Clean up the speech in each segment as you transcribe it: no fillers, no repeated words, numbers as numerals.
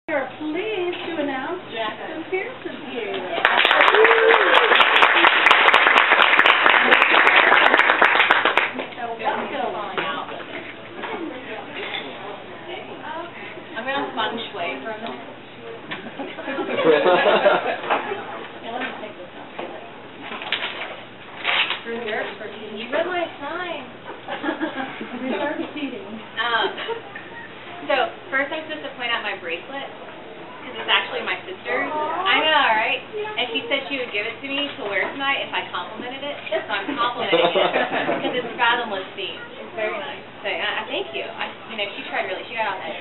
We are pleased to announce Jackson Pearce is here. I'm going to feng shui for a minute. Reserve for seating. You read my sign. Reserve seating. So, first I'm supposed to point out my bracelet, because it's actually my sister's. I know, right? And she said she would give it to me to wear tonight if I complimented it. So I'm complimenting it, because it's Fathomless themed. It's very nice. So, thank you. She tried really. She got out that.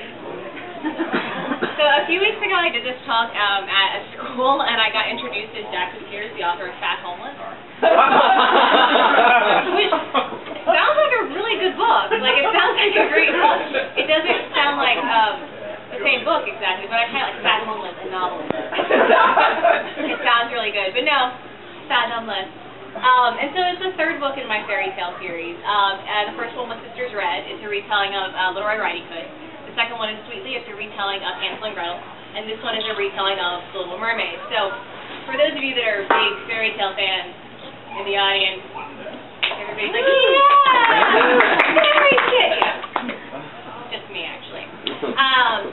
So a few weeks ago I did this talk at a school, and I got introduced to Jackson Pearce, the author of Fathomless. Which sounds like a really good book. Like, it sounds like a great book. It doesn't sound like the same book exactly, but I kind of like Fathomless, a novel. It sounds really good. But no, Fathomless. And so it's the third book in my fairy tale series. The first one was Sisters Red. It's a retelling of Little Red Riding Hood. The second one is Sweetly. It's a retelling of Hansel and Gretel. And this one is a retelling of The Little Mermaid. So for those of you that are big fairy tale fans in the audience, everybody's like, yeah! Fairy tale! Just me, actually.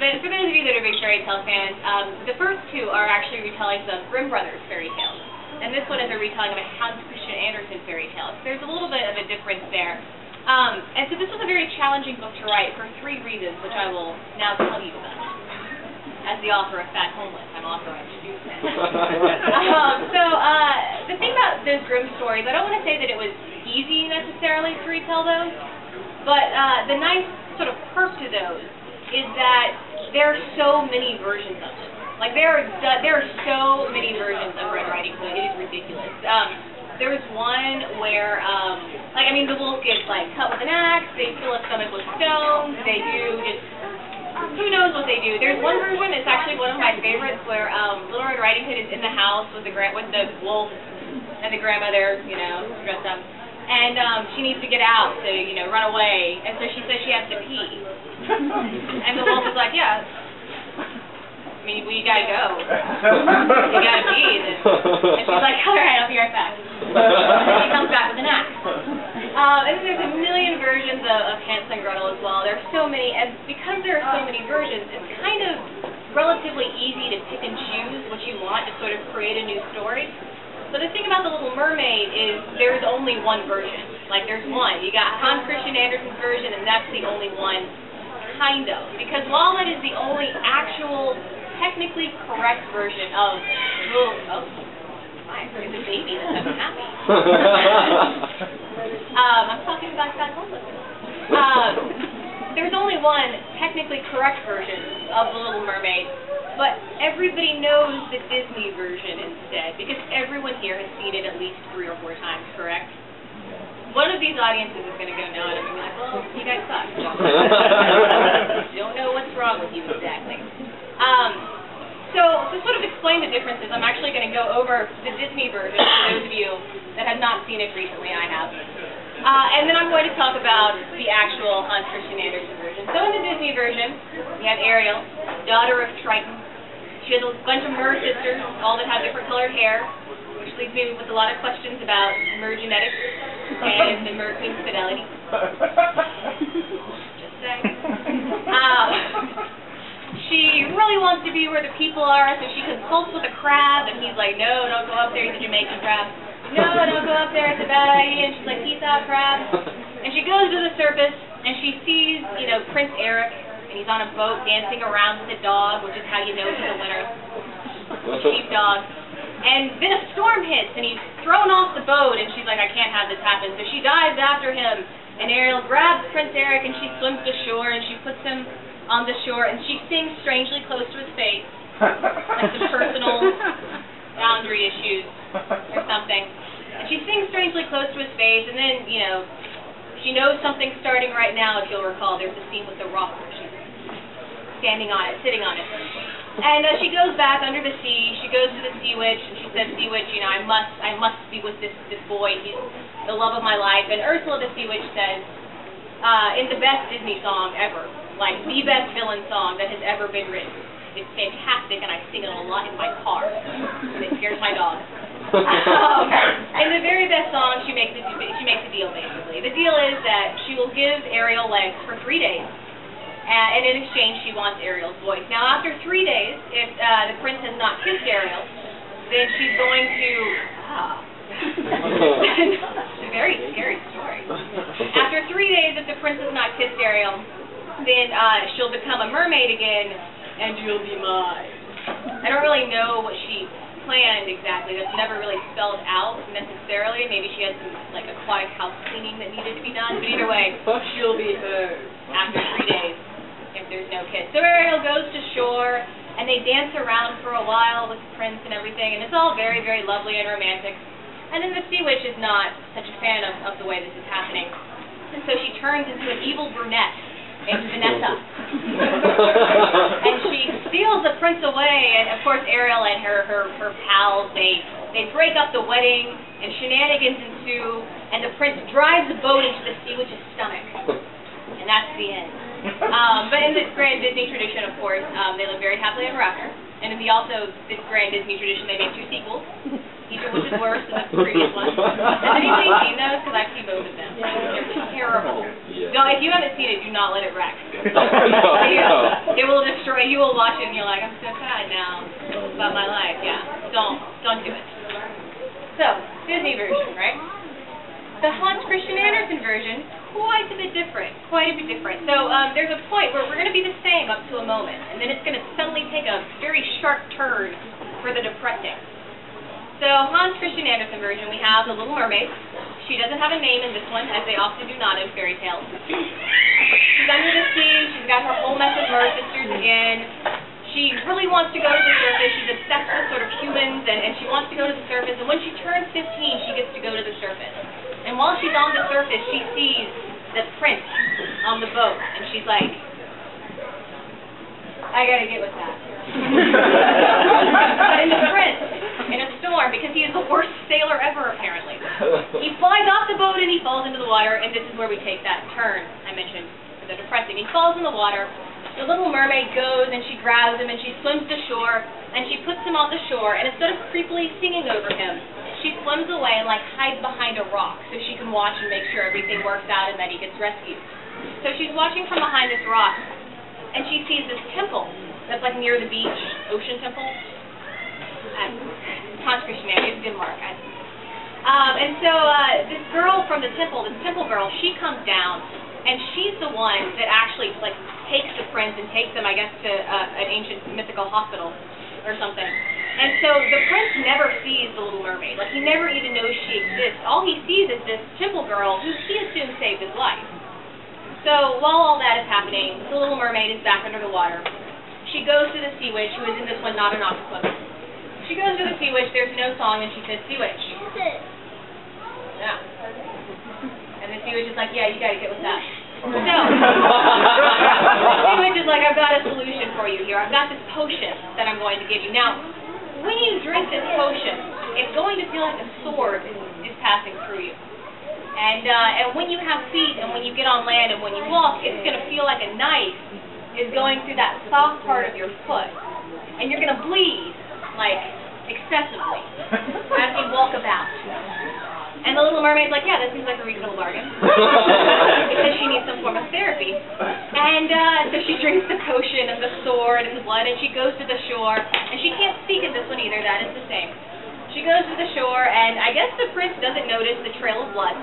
But for those of you that are big fairy tale fans, the first two are actually retellings of Grimm Brothers fairy tales. And this one is a retelling of a Hans Christian Andersen fairy tale. So there's a little bit of a difference there. And so this was a very challenging book to write for three reasons, which I will now tell you about. As the author of Fathomless, I'm authorized to do that. The thing about those Grimm stories, I don't want to say that it was easy necessarily to retell those, but the nice sort of perk to those is that there are so many versions of them. Like, there are so many versions of Red Riding Hood, it is ridiculous. There was one where, the wolf gets, cut with an axe, they fill a stomach with stones, they do just, who knows what they do. There's one version, it's actually one of my favorites, where Little Red Riding Hood is in the house with the wolf and the grandmother, dressed up. And she needs to get out to, run away, and so she says she has to pee. And the wolf is like, yeah. You gotta go. You gotta pee. And she's like, alright, I'll be right back. And she comes back with an axe. And then there's a million versions of Hansel and Gretel as well. There are so many, and because there are so many versions, it's kind of relatively easy to pick and choose what you want to sort of create a new story. But the thing about The Little Mermaid is there's only one version. There's one. You got Hans Christian Andersen's version, and that's the only one, kind of. Because while that is the only actual technically correct version of there's a baby that's unhappy. I'm talking about Fathomless. There's only one technically correct version of The Little Mermaid, but everybody knows the Disney version instead, because everyone here has seen it at least 3 or 4 times, correct? One of these audiences is going to go, no, and I'm going to be like, well, you guys suck. Don't know what's wrong with you exactly. So to sort of explain the differences, I'm actually going to go over the Disney version for those of you that have not seen it recently. I have. And then I'm going to talk about the actual Hans Christian Andersen version. So in the Disney version, we have Ariel, daughter of Triton. She has a bunch of mer sisters, all that have different colored hair, which leaves me with a lot of questions about mer genetics and the mer queen's fidelity. Just saying. She really wants to be where the people are, so she consults with a crab, and he's like, no, don't go up there, he's a Jamaican crab. No, don't go up there, it's a bad idea. And she's like, peace out, crab. And she goes to the surface, and she sees, Prince Eric, and he's on a boat dancing around with a dog, which is how you know he's a winner. Sheepdog. And then a storm hits, and he's thrown off the boat, and she's like, I can't have this happen. So she dives after him, and Ariel grabs Prince Eric, and she swims to shore, and she puts him on the shore, and she sings strangely close to his face, like some personal boundary issues or something. And she sings strangely close to his face, and then, she knows something's starting right now, if you'll recall. There's a scene with the rock where she's standing on it, sitting on it. And she goes back under the sea, she goes to the sea witch, and she says, sea witch, I must be with this boy, he's the love of my life. And Ursula the sea witch says, in the best Disney song ever, the best villain song that has ever been written, it's fantastic, and I sing it a lot in my car. And it scares my dog. In the very best song, she makes a deal, basically. The deal is that she will give Ariel legs for 3 days, and in exchange, she wants Ariel's voice. Now, after 3 days, if the prince has not kissed Ariel, then she's going to... It's a very scary story. After 3 days, if the prince has not kissed Ariel, then she'll become a mermaid again, and you'll be mine. I don't really know what she planned exactly. That's never really spelled out necessarily. Maybe she had some like aquatic house cleaning that needed to be done. But either way, she'll be hers after 3 days if there's no kiss. So Ariel goes to shore, and they dance around for a while with the prince and everything, and it's all very, very lovely and romantic. And then the sea witch is not such a fan of the way this is happening. And so she turns into an evil brunette named Vanessa. And she steals the prince away, and of course Ariel and her pals, they break up the wedding, and shenanigans ensue, and the prince drives the boat into the sea witch's stomach. And that's the end. But in the grand Disney tradition, of course, they live very happily ever after. And in this grand Disney tradition, they make 2 sequels. Each of which is worse than the previous one. Has anybody seen those? Because I've seen both of them. They're terrible. Yeah. No, if you haven't seen it, do not let it wreck. It will destroy. You will watch it and you're like, I'm so sad now about my life. Yeah, don't do it. So, Disney version, right? The Hans Christian Andersen version, quite a bit different. So there's a point where we're going to be the same up to a moment, and then it's going to suddenly take a very sharp turn for the depressing. So, Hans Christian Andersen version, we have The Little Mermaid. She doesn't have a name in this one, as they often do not in fairy tales. She's under the sea, she's got her whole mess of mer sisters again. She really wants to go to the surface, she's obsessed with sort of humans, and she wants to go to the surface, and when she turns 15, she gets to go to the surface. And while she's on the surface, she sees the prince on the boat, and she's like, I gotta get with that. But in the prince, in a storm, because he is the worst sailor ever, apparently. He flies off the boat and he falls into the water, and this is where we take that turn I mentioned, the depressing. He falls in the water, the little mermaid goes and she grabs him and she swims to shore, and she puts him on the shore, and instead of creepily singing over him, she swims away and like hides behind a rock so she can watch and make sure everything works out and that he gets rescued. So she's watching from behind this rock, and she sees this temple that's like near the beach, ocean temple. Hans Christian Andersen, Denmark. And so this girl from the temple, this temple girl, she comes down, and she's the one that actually like takes the prince and takes him, I guess, to an ancient mythical hospital or something. And so the prince never sees the Little Mermaid. Like, he never even knows she exists. All he sees is this temple girl who he assumes saved his life. So while all that is happening, the Little Mermaid is back under the water. She goes to the sea witch, who is in this one not an octopus. She goes to the sea witch, there's no song, and she says, sea witch. Yeah. And the sea witch is like, yeah, you gotta get with that. So, the sea witch is like, I've got a solution for you here. I've got this potion that I'm going to give you. Now, when you drink this potion, it's going to feel like a sword is passing through you. And when you have feet, and when you get on land, and when you walk, it's going to feel like a knife is going through that soft part of your foot. And you're going to bleed, like, excessively, as you walk about. And the Little Mermaid's like, yeah, that seems like a reasonable bargain. Because she needs some form of therapy. And so she drinks the potion and the sword and the blood, and she goes to the shore. And she can't speak in this one either, that is the same. She goes to the shore, and I guess the prince doesn't notice the trail of blood,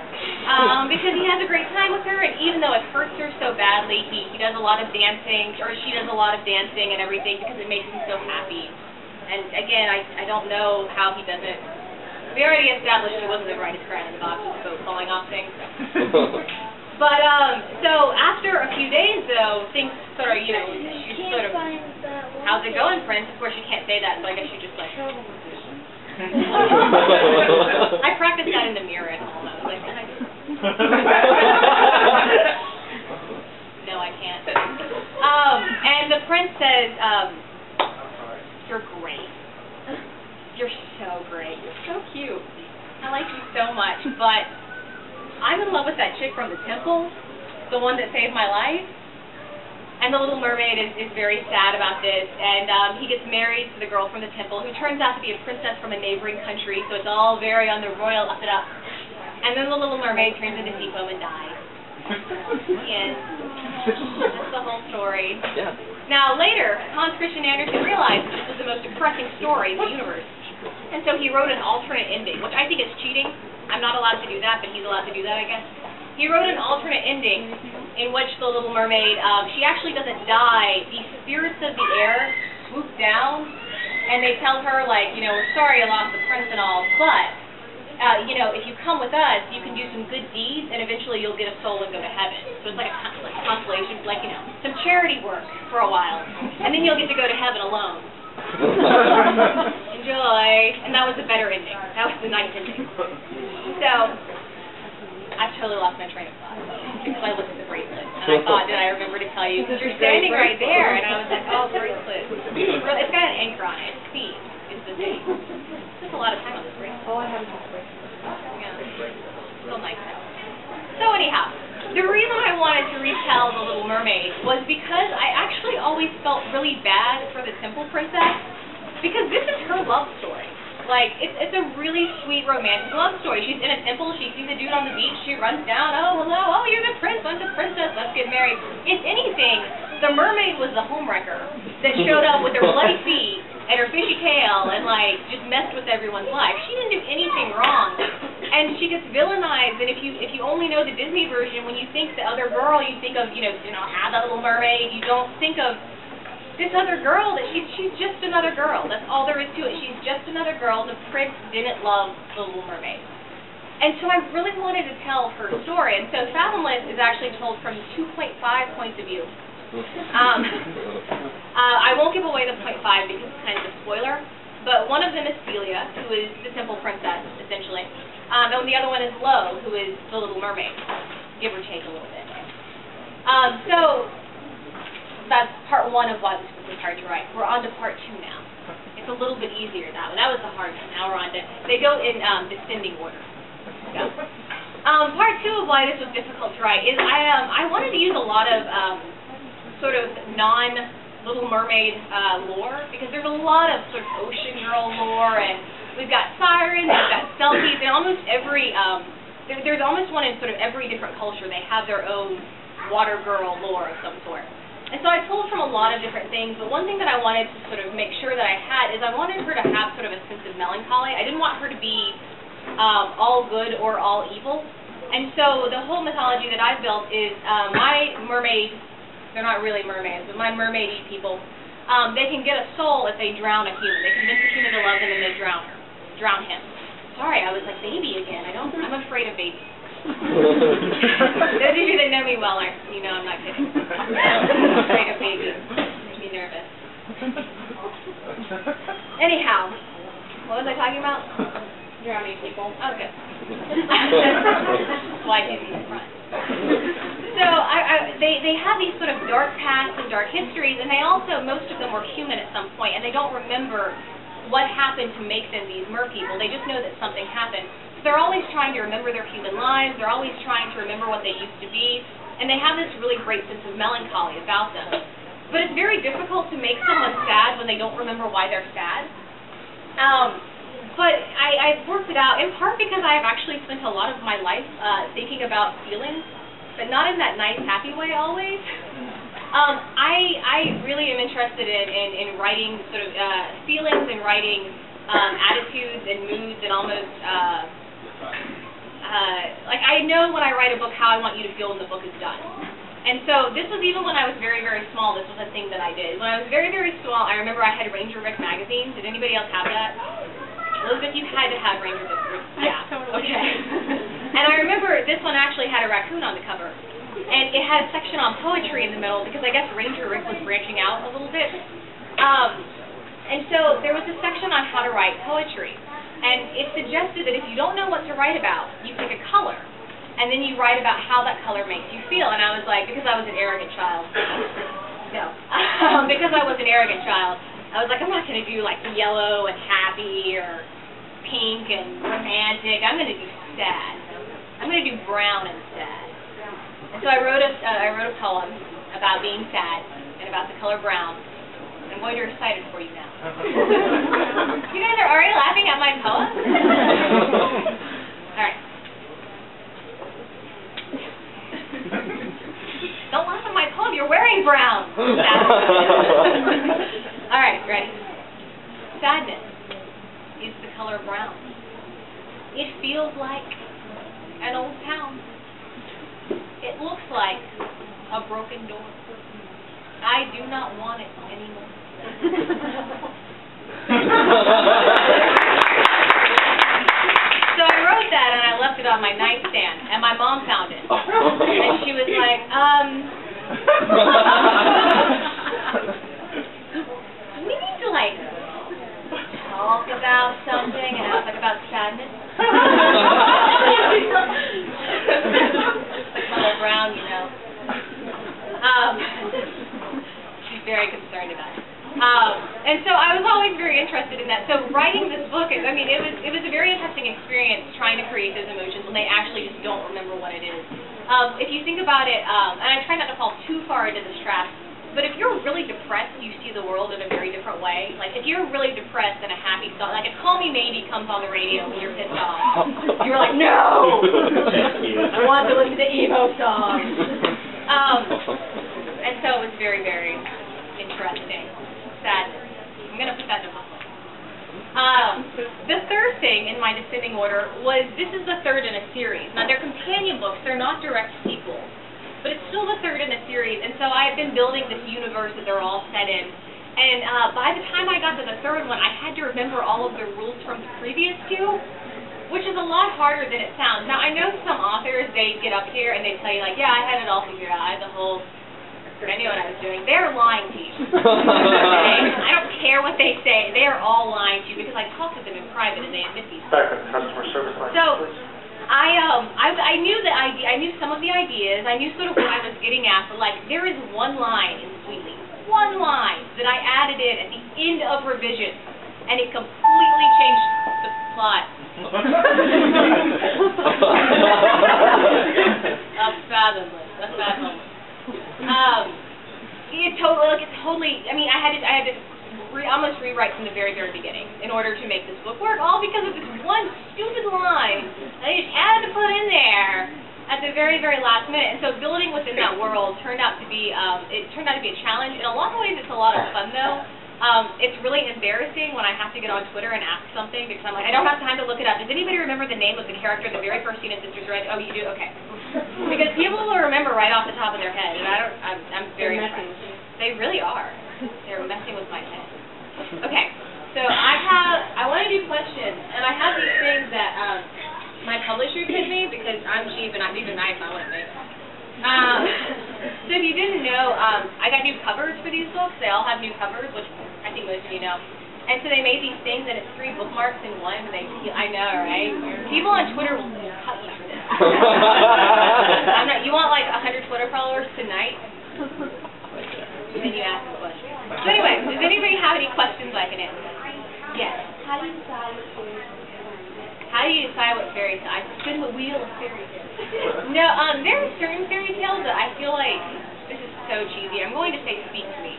because he has a great time with her, and even though it hurts her so badly, he does a lot of dancing, or she does a lot of dancing and everything, because it makes him so happy. And again, I don't know how he does it. We already established he wasn't the brightest crayon in the box with the boat falling off things. But, so after a few days, though, things sort of, she's sort of, how's it going, Prince? Of course, you can't say that, so I guess she just, like, I practiced that in the mirror at home. I was like, no, I can't. And the prince says, you're great. You're so great. You're so cute. I like you so much, but I'm in love with that chick from the temple, the one that saved my life. And the Little Mermaid is very sad about this, and he gets married to the girl from the temple, who turns out to be a princess from a neighboring country, so it's all very on the royal up and up. And then the Little Mermaid turns into sea foam and dies. And that's the whole story. Yeah. Now later, Hans Christian Andersen realized this was the most depressing story in the universe, and so he wrote an alternate ending, which I think is cheating. I'm not allowed to do that, but he's allowed to do that, I guess. He wrote an alternate ending in which the Little Mermaid, she actually doesn't die. The spirits of the air swoop down, and they tell her, like, you know, we're sorry you lost the prince and all, but, you know, if you come with us, you can do some good deeds, and eventually you'll get a soul and go to heaven. So it's like a consolation, like, you know, some charity work for a while, and then you'll get to go to heaven alone. Enjoy. And that was a better ending. That was the nice ending. So I totally lost my train of thought because I looked at the bracelet and I thought, did I remember to tell you? Because you're standing right there, and I was like, oh, bracelet. It's got an anchor on it. C is the thing. Took a lot of time on this bracelet. Oh, I haven't touched bracelet. Yeah. Still nice though. So anyhow, the reason I wanted to retell The Little Mermaid was because I actually always felt really bad for the Temple Princess, because this is her love story. Like, it's a really sweet romantic love story. She's in a temple, she sees a dude on the beach, she runs down, oh, hello, oh, you're the prince, I'm the princess, let's get married. If anything, the mermaid was the homewrecker that showed up with her bloody feet and her fishy tail and, like, just messed with everyone's life. She didn't do anything wrong. And she gets villainized, and if you only know the Disney version, when you think the other girl, you think of, you know, have that Little Mermaid, you don't think of this other girl, that she's just another girl. That's all there is to it. She's just another girl. The prince didn't love the Little Mermaid. And so I really wanted to tell her story. And so Fathomless is actually told from 2.5 points of view. I won't give away the 0.5 because it's kind of a spoiler. But one of them is Celia, who is the Temple Princess, essentially. And the other one is Lo, who is the Little Mermaid. Give or take a little bit. So that's part one of why this book was hard to write. We're on to part two now. It's a little bit easier, that one. That was the hard one. Now we're on to, they go in descending order. So, part two of why this was difficult to write is I wanted to use a lot of sort of non-Little Mermaid lore, because there's a lot of sort of ocean girl lore, and we've got sirens, we've got selkies, and almost every, there's almost one in sort of every different culture. They have their own water girl lore of some sort. And so I pulled from a lot of different things, but one thing that I wanted to sort of make sure that I had is I wanted her to have sort of a sense of melancholy. I didn't want her to be all good or all evil. And so the whole mythology that I've built is my mermaids, they're not really mermaids, but my mermaidy people, they can get a soul if they drown a human. They convince a human to love them and they drown him. Sorry, I was like baby again. I'm afraid of babies. Those of you that know me well, you know I'm not kidding. I'm afraid of babies. Makes me nervous. Anyhow, what was I talking about? Drowning people. Oh, good. That's why I do these front. So they have these sort of dark pasts and dark histories, and they also, most of them were human at some point, and they don't remember what happened to make them these mer people. They just know that something happened. They're always trying to remember their human lives, they're always trying to remember what they used to be, and they have this really great sense of melancholy about them. But it's very difficult to make someone sad when they don't remember why they're sad. But I've worked it out, in part because I've actually spent a lot of my life thinking about feelings, but not in that nice, happy way always. I really am interested in writing sort of feelings and writing attitudes and moods and almost like I know when I write a book how I want you to feel when the book is done. And so this was even when I was very, very small, this was a thing that I did. When I was very, very small, I remember I had Ranger Rick magazine. Did anybody else have that? Elizabeth, you had to have Ranger Rick. Yeah, okay. And I remember this one actually had a raccoon on the cover. And it had a section on poetry in the middle, because I guess Ranger Rick was branching out a little bit. And so there was a section on how to write poetry. And it suggested that if you don't know what to write about, you pick a color. And then you write about how that color makes you feel. And I was like, because I was an arrogant child. No. Because I was an arrogant child, I was like, I'm not going to do like yellow and happy or pink and romantic. I'm going to do sad. I'm going to do brown and sad. And so I wrote a poem about being sad, and about the color brown. I'm going to recite it for you now. You guys are already laughing at my poem? All right. Don't laugh at my poem. You're wearing brown. All right, ready? Sadness is the color brown. It feels like an old town. It looks like a broken door. I do not want it anymore. So I wrote that and I left it on my nightstand, and my mom found it. And she was like, we need to, like, talk about something, and I was like, about sadness. The color brown, you know. She's very concerned about it. And so I was always very interested in that. So writing this book, I mean, it was a very interesting experience trying to create those emotions when they actually just don't remember what it is. If you think about it, and I try not to fall too far into this trap, but if you're really depressed, you see the world in a very different way. Like, if you're really depressed and a happy song, like if Call Me Maybe comes on the radio when you're pissed off, you're like, no! I want to listen to emo songs. And so it was very, very interesting. Sadness. I'm going to put that in a book. The third thing in my descending order was, this is the third in a series. Now, they're companion books. They're not direct sequels. But it's still the third in a series, and so I've been building this universe that they're all set in. And by the time I got to the third one, I had to remember all of the rules from the previous two, which is a lot harder than it sounds. Now, I know some authors, they get up here and they tell you, like, yeah, I had it all figured out. I had the whole, I knew what I was doing. They're lying to you. Okay? I don't care what they say. They are all lying to you because I talk to them in private and they admit these things. Back to the customer service line, please. I knew the idea. I knew some of the ideas. I knew sort of what I was getting at. But like, there is one line in Sweetly, one line that I added in at the end of revision, and it completely changed the plot. Fathomless. That's Fathomless. It totally. I mean, I had to almost rewrite from the very, very beginning in order to make this book work, all because of this one stupid line that I just had to put in there at the very, very last minute. And so building within that world turned out to be a challenge. In a lot of ways, it's a lot of fun, though. It's really embarrassing when I have to get on Twitter and ask something because I'm like, I don't have time to look it up. Does anybody remember the name of the character in the very first scene in Sisters Red? Oh, you do? Okay. Because people will remember right off the top of their head, and I'm very impressed. They really are. They're messing with my head. Okay, so I want to do questions, and I have these things that my publisher sent me because I'm cheap and these are nice. I want to make. So if you didn't know, I got new covers for these books. They all have new covers, which I think most of you know. And so they made these things, and it's 3 bookmarks in one. And I know, right? People on Twitter will cut you for this. You want like 100 Twitter followers tonight? And then you ask a question. So anyway, does anybody have any questions I can answer? Yes. How do you decide what fairy tale? How do you decide what fairy tale? I spin the wheel of fairy tales. No, there are certain fairy tales that I feel like, this is so cheesy, I'm going to say speak to me.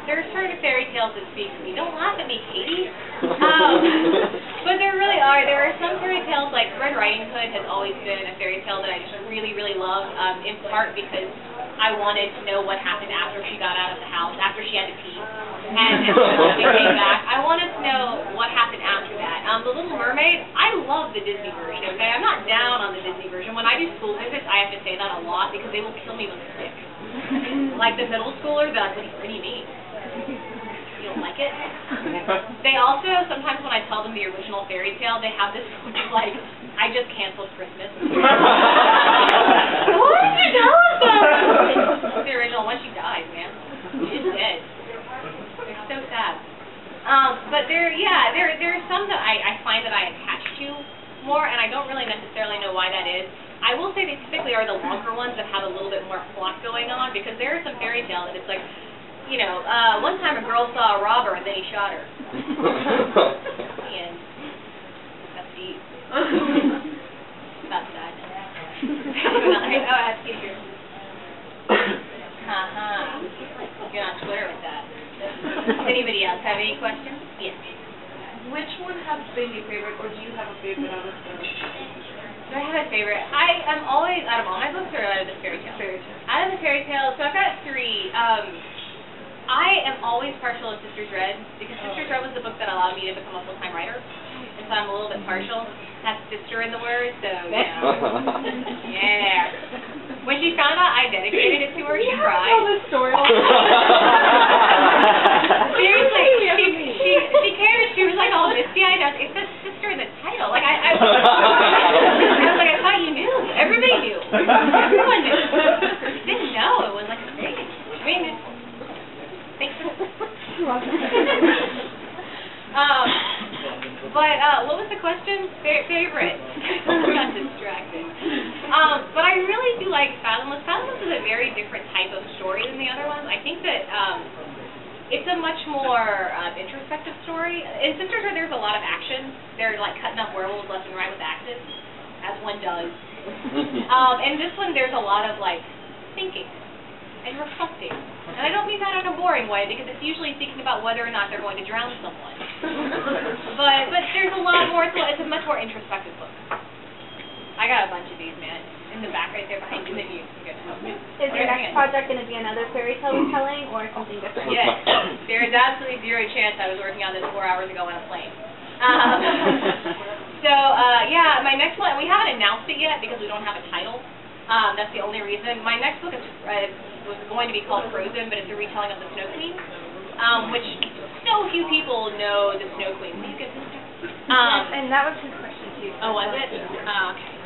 There are certain fairy tales that speak to me. Don't laugh at me, Katie. But there really are. There are some fairy tales, like Red Riding Hood has always been a fairy tale that I just really, really love, in part because I wanted to know what happened after she got out of the house, after she had to pee, and she came back. I wanted to know what happened after that. The Little Mermaid, I love the Disney version, okay? I'm not down on the Disney version. When I do school visits, I have to say that a lot because they will kill me with a stick. Like the middle schoolers, they're like, what do you mean? You don't like it? They also, sometimes when I tell them the original fairy tale, they have this like, I just canceled Christmas. What did you tell us that? The original one, she dies, man. She's dead. They're so sad. But there are some that I find that I attach to more, and I don't really necessarily know why that is. I will say they typically are the longer ones that have a little bit more plot going on, because there are some fairy tales that it's like, you know, one time a girl saw a robber and then he shot her. And that's deep. About that. Oh, I have to get here. have any questions? Yes. Which one has been your favorite, or do you have a favorite out of those? Do I have a favorite? I am always, out of all my books, or out of the fairy tale? Fairy tale. Out of the fairy tale, so I've got 3. I am always partial to Sisters Red, because Sisters Red was the book that allowed me to become a full-time writer, and so I'm a little bit partial. That's sister in the word, so yeah. Yeah. When she found out I dedicated it to her, she cried. Tell this story. Seriously, she cared. She was like all misty-eyed. It says sister in the title. Like I was like, I thought you knew. Everybody knew. Everyone knew. I didn't know. It was like a thing. I mean, thanks. What was the question? Favorite. I got distracted. But I really do like Fathomless. Fathomless is a very different type of story than the other ones. I think that it's a much more introspective story. In Sisters Red, there's a lot of action. They're like cutting up werewolves left and right with axes, as one does. In this one, there's a lot of like thinking and reflecting. And I don't mean that in a boring way, because it's usually thinking about whether or not they're going to drown someone. But there's a lot more. It's a much more introspective book. I got a bunch of these, man. In the back right there behind you, then you can get help me. Is your next project going to be another fairy tale retelling or something different? Yes. There is absolutely zero chance I was working on this 4 hours ago on a plane. Yeah, my next one, we haven't announced it yet because we don't have a title. That's the only reason. My next book was going to be called Frozen, but it's a retelling of the Snow Queen, which so few people know the Snow Queen. Will you get this? And that was his question too. Oh, was it? Okay.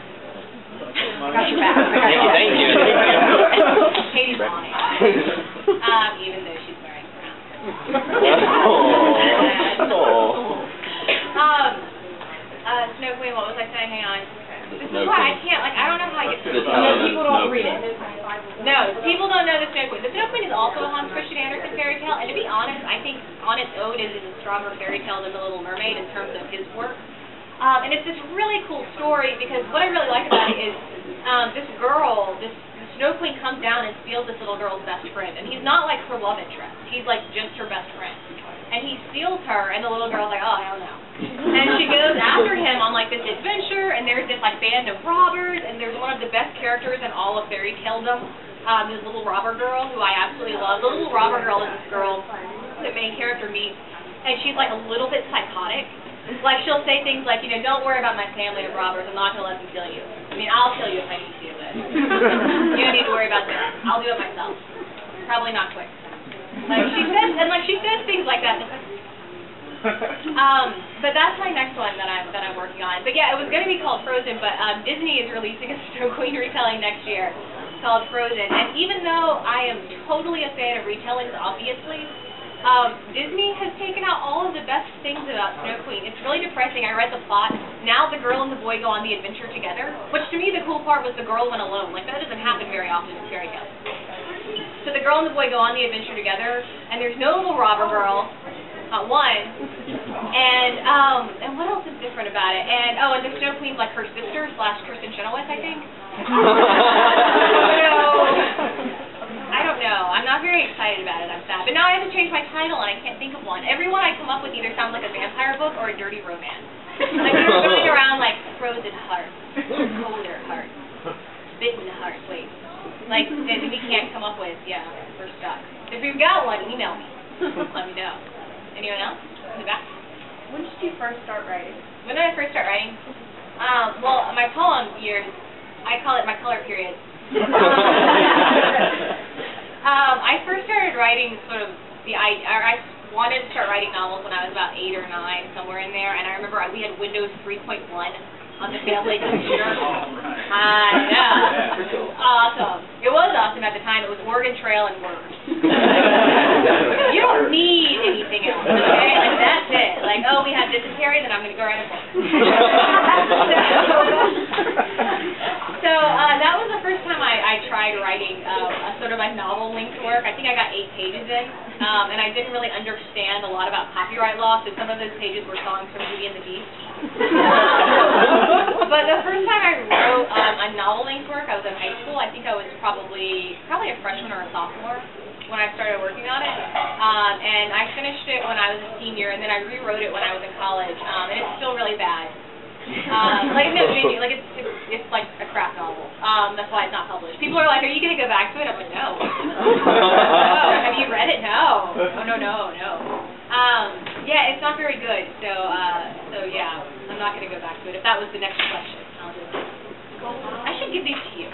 I got your back. Thank you. Katie's on it. Even though she's wearing brown. Snow Queen, what was I saying? Hang on. This is why I can't, like, I don't know how I get to this. People don't read it. No, people don't know the Snow Queen. The Snow Queen is also a Hans Christian Andersen fairy tale, and to be honest, I think on its own it is a stronger fairy tale than The Little Mermaid in terms of his work. And it's this really cool story, because what I really like about it is this girl, this Snow Queen comes down and steals this little girl's best friend, and he's not like her love interest. He's like just her best friend. And he steals her, and the little girl's like, oh, hell no. And she goes after him on like this adventure, and there's this like band of robbers, and there's one of the best characters in all of fairy taledom, this little robber girl who I absolutely love. The little robber girl is this girl the main character meets, and she's like a little bit psychotic. Like she'll say things like, you know, don't worry about my family of robbers, I'm not going to let them kill you. I mean, I'll kill you if I need to, but you don't need to worry about that. I'll do it myself. Probably not quick. Like she says things like that. But that's my next one that I'm working on. But yeah, it was going to be called Frozen, but Disney is releasing a Snow Queen retelling next year called Frozen. And even though I am totally a fan of retellings, obviously, Disney has taken out all of the best things about Snow Queen. It's really depressing. I read the plot. Now the girl and the boy go on the adventure together, which to me the cool part was the girl went alone. Like that doesn't happen very often in fairy tales. So the girl and the boy go on the adventure together, and there's no little robber girl, not one. And what else is different about it? And and the Snow Queen's like her sister / Kristen Chenoweth, I think. I don't know. I'm not very excited about it. I'm sad. But now I have to change my title, and I can't think of one. Every one I come up with either sounds like a vampire book or a dirty romance. Like we're going around like frozen heart, colder heart, bitten heart. Wait. Like, that we can't come up with, yeah, we're stuck. If you've got one, email me. Let me know. Anyone else? In the back? When did you first start writing? When did I first start writing? Well, my poem years, I call it my color period. I first started writing sort of I wanted to start writing novels when I was about 8 or 9, somewhere in there, and I remember we had Windows 3.1 on the family computer. Yeah. Awesome. It was awesome at the time. It was Oregon Trail and Word. You don't need anything else, okay? Like, that's it. Like, oh, we have dysentery, then I'm going to go write a book. So that was the first time I tried writing a sort of a novel-length work. I think I got 8 pages in, and I didn't really understand a lot about copyright law, so some of those pages were songs from Beauty and the Beast. But the first time I wrote a novel-length work, I was in high school. I think I was probably a freshman or a sophomore when I started working on it, and I finished it when I was a senior, and then I rewrote it when I was in college, and it's still really bad. Like no, like it's like a crap novel. That's why it's not published. People are like, "Are you gonna go back to it?" I'm like, "No." No. Have you read it? No. No. Yeah, it's not very good. So yeah, I'm not gonna go back to it. If that was the next question, I'll just. I should give these to you.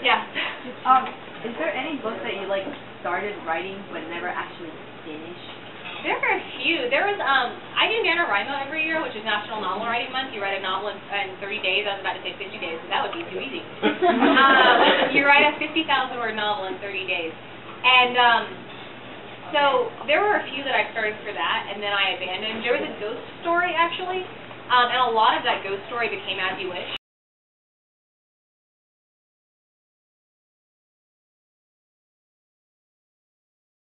Yeah. Is there any book that you started writing but never actually finished? There are a few. There was I do NaNoWriMo every year, which is National Novel Writing Month. You write a novel in 30 days. I was about to say 50 days, but that would be too easy. You write a 50,000-word novel in 30 days, and so there were a few that I started for that, and then I abandoned. There was a ghost story actually. And a lot of that ghost story became As You Wish.